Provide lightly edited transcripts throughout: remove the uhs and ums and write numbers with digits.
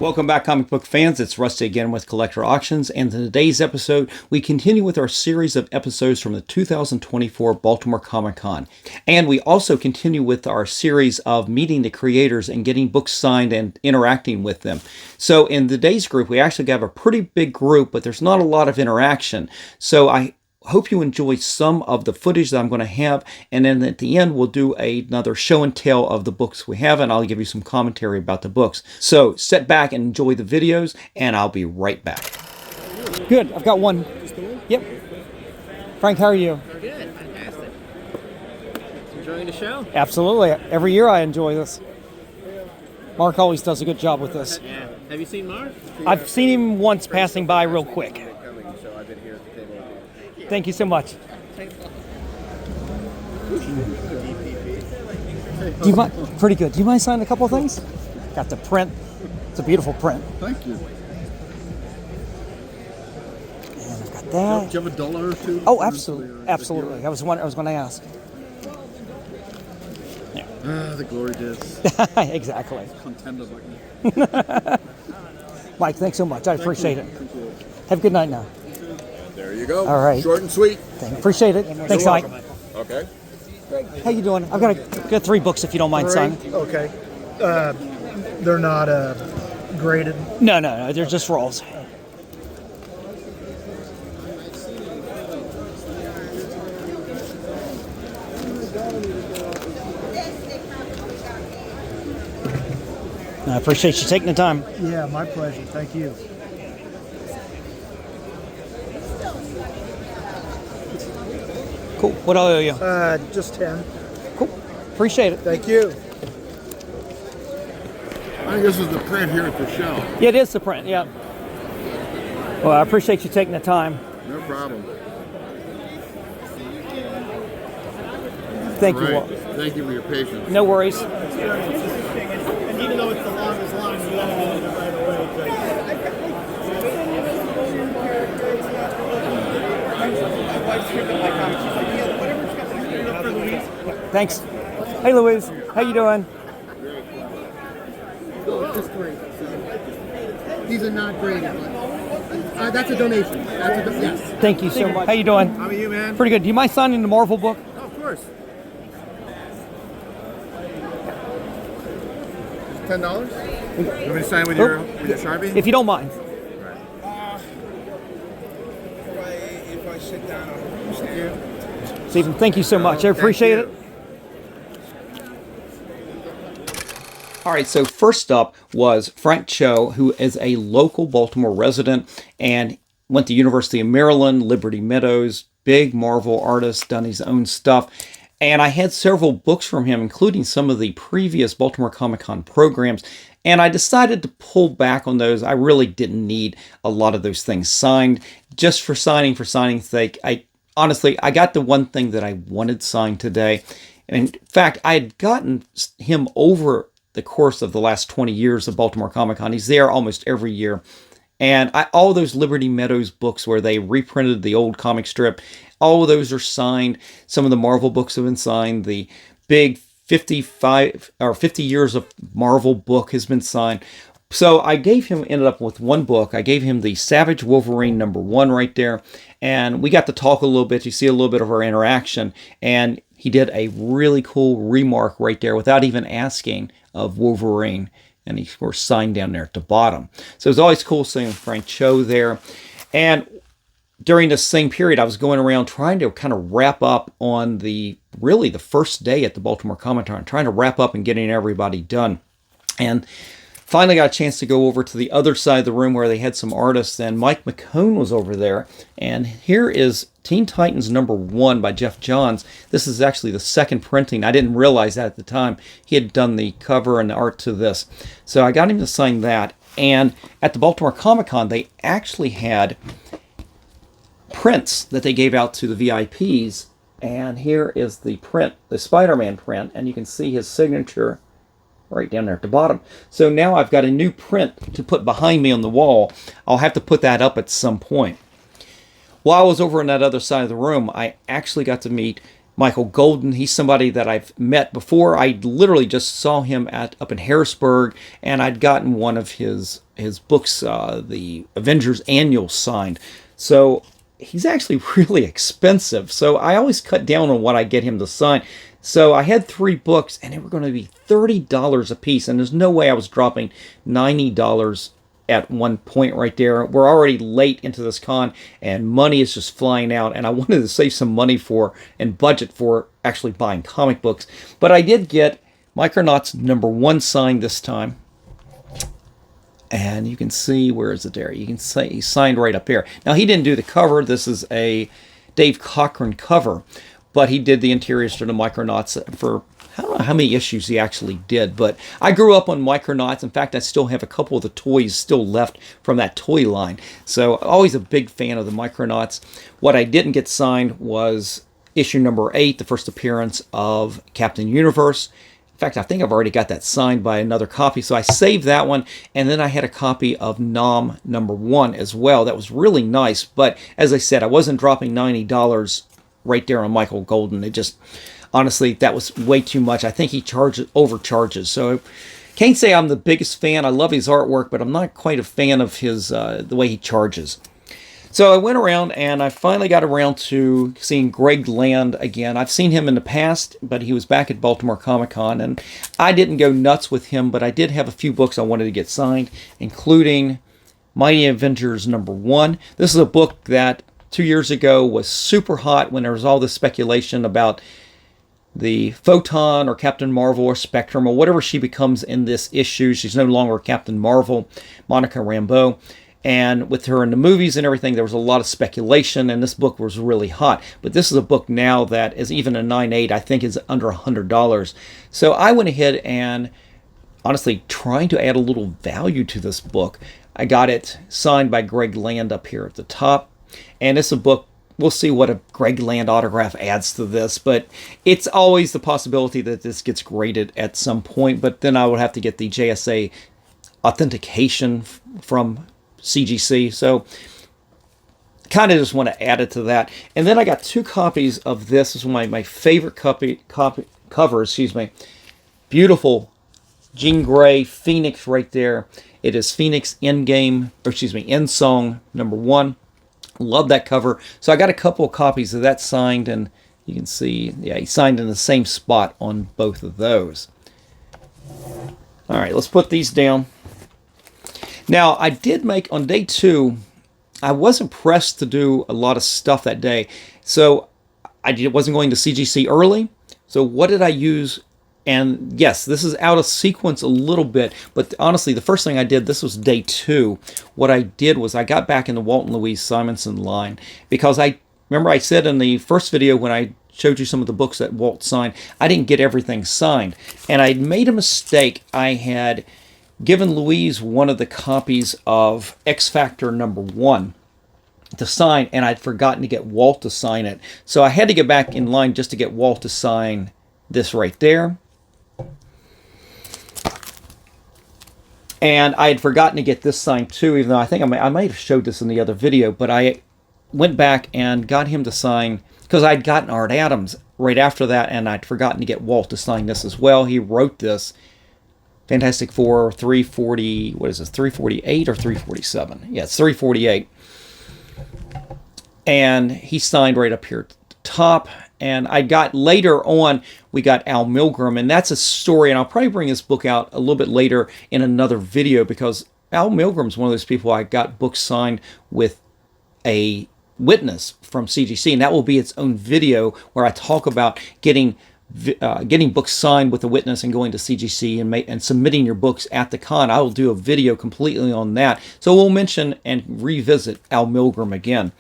Welcome back, comic book fans. It's Rusty again with Collector Auctions, and in today's episode, we continue with our series of episodes from the 2024 Baltimore Comic-Con. And we also continue with our series of meeting the creators and getting books signed and interacting with them. So in today's group, we actually have a pretty big group, but there's not a lot of interaction. So I hope you enjoy some of the footage that I'm going to have, and then at the end we'll do another show and tell of the books we have, and I'll give you some commentary about the books. So sit back and enjoy the videos, and I'll be right back. Good, I've got one. Yep. Frank, how are you? Good, fantastic. Enjoying the show? Absolutely. Every year I enjoy this. Mark always does a good job with this. Yeah. Have you seen Mark? I've seen him once passing by real quick. Thank you so much. Do you mind? Pretty good. Do you mind signing a couple of things? Got the print. It's a beautiful print. Thank you. And I've got that. Do you have $1 or two? Oh, absolutely, absolutely. I was going to ask. Yeah. The glory days. Exactly. Contender button. Mike, thanks so much. I appreciate it. Have a good night now. There you go. All right. Short and sweet. Appreciate it. Thanks, Mike. Okay. How you doing? I've got 3 books if you don't mind signing. Okay. They're not graded. No, they're just rolls. I appreciate you taking the time. Yeah, my pleasure. Thank you. Cool. What do I owe you? Just 10. Cool. Appreciate it. Thank you. I think this is the print here at the show. Yeah, it is the print, yeah. Well, I appreciate you taking the time. No problem. Thank you. Right. Walt. Thank you for your patience. No worries. And even though it's the longest line, you gotta get in it right away. Thanks. Hey, Louise. How you doing? Just 3. These are not graded. That's a donation. Yes. Thank you so much. How you doing? How are you, man? Pretty good. Do you mind signing the Marvel book? Oh, of course. $10? You want me to sign with your Sharpie? If you don't mind. If I sit down, Stephen, thank you so much. I appreciate it. All right, so first up was Frank Cho, who is a local Baltimore resident and went to University of Maryland, Liberty Meadows, big Marvel artist, done his own stuff. And I had several books from him, including some of the previous Baltimore Comic-Con programs, and I decided to pull back on those. I really didn't need a lot of those things signed. Just for signing's sake, honestly, I got the one thing that I wanted signed today. And in fact, I had gotten him over the course of the last 20 years of Baltimore Comic-Con. He's there almost every year. And all those Liberty Meadows books where they reprinted the old comic strip, all of those are signed. Some of the Marvel books have been signed. The big 50 years of Marvel book has been signed. So I ended up with one book. I gave him the Savage Wolverine #1 right there. And we got to talk a little bit. You see a little bit of our interaction. And he did a really cool remark right there without even asking of Wolverine. And he, of course, signed down there at the bottom. So it's always cool seeing Frank Cho there. And during this same period, I was going around trying to kind of wrap up on the first day at the Baltimore Comic-Con, trying to wrap up and getting everybody done. And finally got a chance to go over to the other side of the room where they had some artists, and Mike McCone was over there. And here is Teen Titans #1 by Jeff Johns. This is actually the second printing. I didn't realize that at the time. He had done the cover and the art to this. So I got him to sign that. And at the Baltimore Comic-Con, they actually had prints that they gave out to the VIPs. And here is the print, the Spider-Man print, and you can see his signature right down there at the bottom. So now I've got a new print to put behind me on the wall. I'll have to put that up at some point. While I was over on that other side of the room, I actually got to meet Michael Golden. He's somebody that I've met before. I literally just saw him up in Harrisburg, and I'd gotten one of his books, the Avengers Annual, signed. So he's actually really expensive. So I always cut down on what I get him to sign. So I had 3 books, and they were going to be $30 a piece, and there's no way I was dropping $90 at one point right there. We're already late into this con, and money is just flying out, and I wanted to save some money for and budget for actually buying comic books. But I did get Micronauts #1 signed this time. And you can see, where is it there? You can see he signed right up here. Now, he didn't do the cover. This is a Dave Cochran cover, but he did the interiors for the Micronauts for, I don't know how many issues he actually did, but I grew up on Micronauts. In fact, I still have a couple of the toys still left from that toy line. So always a big fan of the Micronauts. What I didn't get signed was issue #8, the first appearance of Captain Universe. In fact, I think I've already got that signed by another copy, so I saved that one, and then I had a copy of Nom #1 as well. That was really nice, but as I said, I wasn't dropping $90 right there on Michael Golden. It just, honestly, that was way too much. I think he overcharges. So can't say I'm the biggest fan. I love his artwork, but I'm not quite a fan of his the way he charges. So I went around, and I finally got around to seeing Greg Land again. I've seen him in the past, but he was back at Baltimore Comic-Con, and I didn't go nuts with him, but I did have a few books I wanted to get signed, including Mighty Avengers #1. This is a book that 2 years ago was super hot when there was all this speculation about the Photon or Captain Marvel or Spectrum or whatever she becomes in this issue. She's no longer Captain Marvel, Monica Rambeau. And with her in the movies and everything, there was a lot of speculation, and this book was really hot. But this is a book now that is even a 9.8, I think is under $100. So I went ahead and, honestly, trying to add a little value to this book, I got it signed by Greg Land up here at the top. And it's a book, we'll see what a Greg Land autograph adds to this, but it's always the possibility that this gets graded at some point, but then I would have to get the JSA authentication from CGC, so kind of just want to add it to that. And then I got 2 copies of this. This is my favorite cover, excuse me. Beautiful Jean Grey Phoenix right there. It is Phoenix End Song #1. Love that cover. So I got a couple of copies of that signed, and you can see, yeah, he signed in the same spot on both of those. All right, let's put these down. Now, I did make, on day 2, I wasn't pressed to do a lot of stuff that day. So I wasn't going to CGC early. So what did I use? And yes, this is out of sequence a little bit, but honestly, the first thing I did, this was day 2. What I did was I got back in the Walt and Louise Simonson line, because remember I said in the first video when I showed you some of the books that Walt signed, I didn't get everything signed. And I made a mistake. I had given Louise one of the copies of X Factor #1 to sign, and I'd forgotten to get Walt to sign it. So I had to get back in line just to get Walt to sign this right there. And I had forgotten to get this signed too, even though I think I might have showed this in the other video, but I went back and got him to sign, because I'd gotten Art Adams right after that, and I'd forgotten to get Walt to sign this as well. He wrote this. Fantastic Four 340, what is this, 348 or 347? Yeah, it's 348. And he signed right up here at the top. And I got, later on, we got Al Milgrom, and that's a story, and I'll probably bring this book out a little bit later in another video, because Al Milgrom's one of those people I got books signed with a witness from CGC, and that will be its own video where I talk about getting books signed with a witness and going to CGC and submitting your books at the con. I will do a video completely on that. So we'll mention and revisit Al Milgrom again.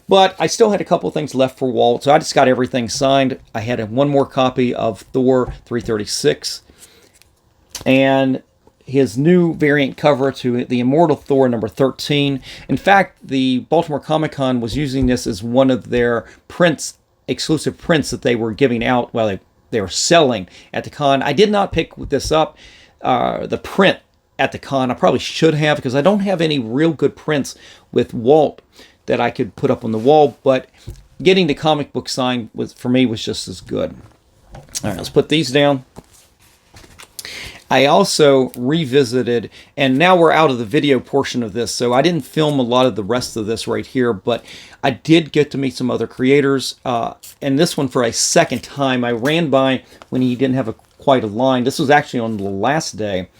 But I still had a couple of things left for Walt, so I just got everything signed. I had one more copy of Thor 336 and his new variant cover to the Immortal Thor #13. In fact, the Baltimore Comic-Con was using this as one of their prints, exclusive prints that they were giving out, well, they were selling at the con. I did not pick this up, the print at the con. I probably should have, because I don't have any real good prints with Walt that I could put up on the wall, but getting the comic book signed was, for me, was just as good. All right, let's put these down. I also revisited, and now we're out of the video portion of this, so I didn't film a lot of the rest of this right here, but I did get to meet some other creators, and this one for a second time. I ran by when he didn't have quite a line. This was actually on the last day,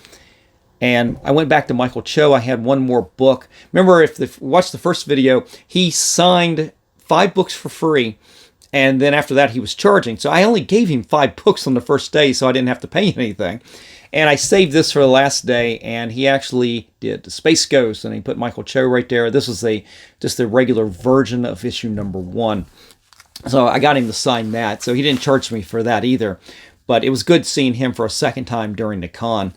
and I went back to Michael Cho. I had one more book. Remember, if you watched the first video, he signed 5 books for free, and then after that he was charging. So I only gave him 5 books on the first day, so I didn't have to pay anything. And I saved this for the last day, and he actually did the Space Ghost, and he put Michael Cho right there. This was just the regular version of issue number 1. So I got him to sign that, so he didn't charge me for that either. But it was good seeing him for a second time during the con.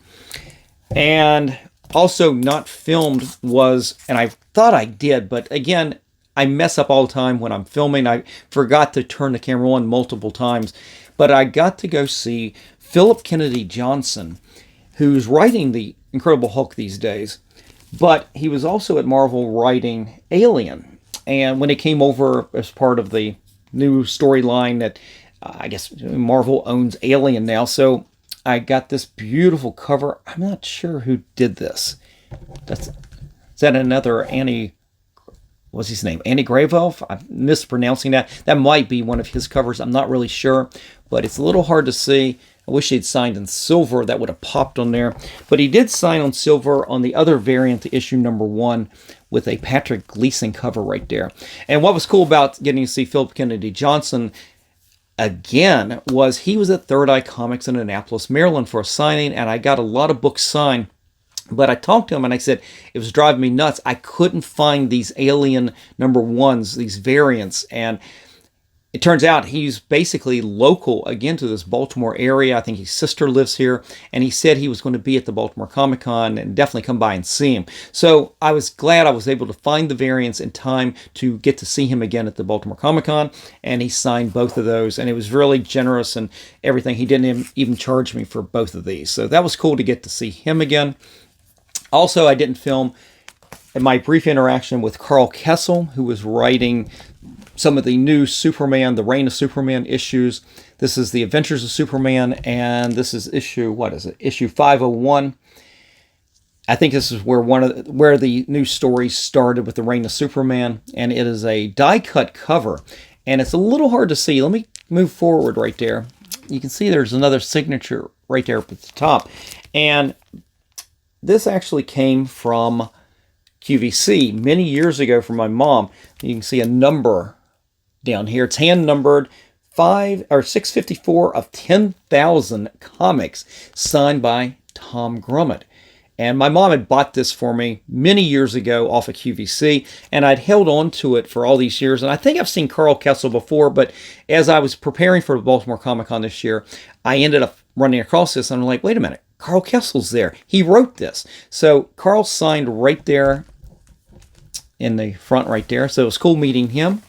And also not filmed was, and I thought I did, but again, I mess up all the time when I'm filming. I forgot to turn the camera on multiple times. But I got to go see Philip Kennedy Johnson, who's writing the Incredible Hulk these days, but he was also at Marvel writing Alien. And when it came over as part of the new storyline that I guess Marvel owns Alien now, so I got this beautiful cover. I'm not sure who did this. Is that another what's his name? Andy Gravelf? I'm mispronouncing that. That might be one of his covers. I'm not really sure, but it's a little hard to see. I wish he'd signed in silver. That would have popped on there. But he did sign on silver on the other variant, the issue number 1, with a Patrick Gleason cover right there. And what was cool about getting to see Philip Kennedy Johnson again was he was at Third Eye Comics in Annapolis, Maryland for a signing, and I got a lot of books signed. But I talked to him and I said, it was driving me nuts. I couldn't find these Alien number 1s, these variants. And it turns out he's basically local, again, to this Baltimore area. I think his sister lives here. And he said he was going to be at the Baltimore Comic Con and definitely come by and see him. So I was glad I was able to find the variants in time to get to see him again at the Baltimore Comic Con. And he signed both of those. And it was really generous and everything. He didn't even charge me for both of these. So that was cool to get to see him again. Also, I didn't film my brief interaction with Carl Kessel, who was writing some of the new Superman, the Reign of Superman issues. This is the Adventures of Superman, and this is issue, what is it? Issue 501. I think this is where the new stories started with the Reign of Superman, and it is a die-cut cover, and it's a little hard to see. Let me move forward right there. You can see there's another signature right there up at the top, and this actually came from QVC many years ago from my mom. You can see a number down here. It's hand numbered 654 of 10,000 comics signed by Tom Grummett. And my mom had bought this for me many years ago off of QVC, and I'd held on to it for all these years. And I think I've seen Carl Kessel before, but as I was preparing for the Baltimore Comic Con this year, I ended up running across this, and I'm like, wait a minute, Carl Kessel's there. He wrote this. So Carl signed right there in the front right there. So it was cool meeting him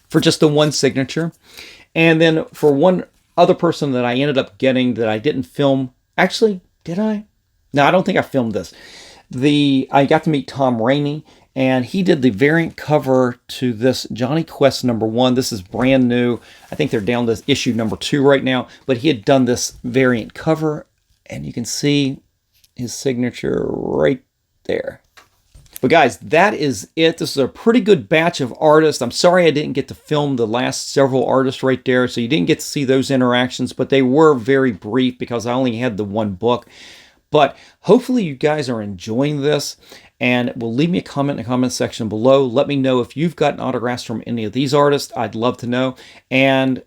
for just the one signature. And then for one other person that I ended up getting that I didn't film. Actually, did I? No, I don't think I filmed this. I got to meet Tom Rainey, and he did the variant cover to this Johnny Quest number 1. This is brand new. I think they're down to issue number 2 right now, but he had done this variant cover, and you can see his signature right there. But guys, that is it. This is a pretty good batch of artists. I'm sorry I didn't get to film the last several artists right there, so you didn't get to see those interactions, but they were very brief because I only had the one book. But hopefully you guys are enjoying this, and will leave me a comment in the comment section below. Let me know if you've gotten autographs from any of these artists. I'd love to know. And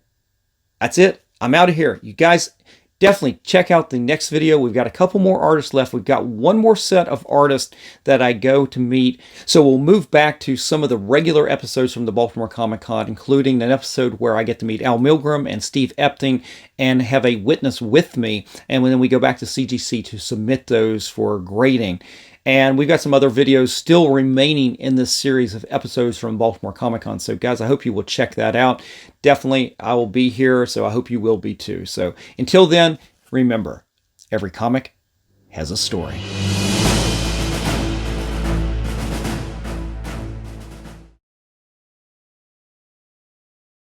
that's it. I'm out of here. You guys definitely check out the next video. We've got a couple more artists left. We've got one more set of artists that I go to meet. So we'll move back to some of the regular episodes from the Baltimore Comic Con, including an episode where I get to meet Al Milgram and Steve Epting and have a witness with me. And then we go back to CGC to submit those for grading. And we've got some other videos still remaining in this series of episodes from Baltimore Comic Con. So guys, I hope you will check that out. Definitely, I will be here, so I hope you will be too. So until then, remember, every comic has a story.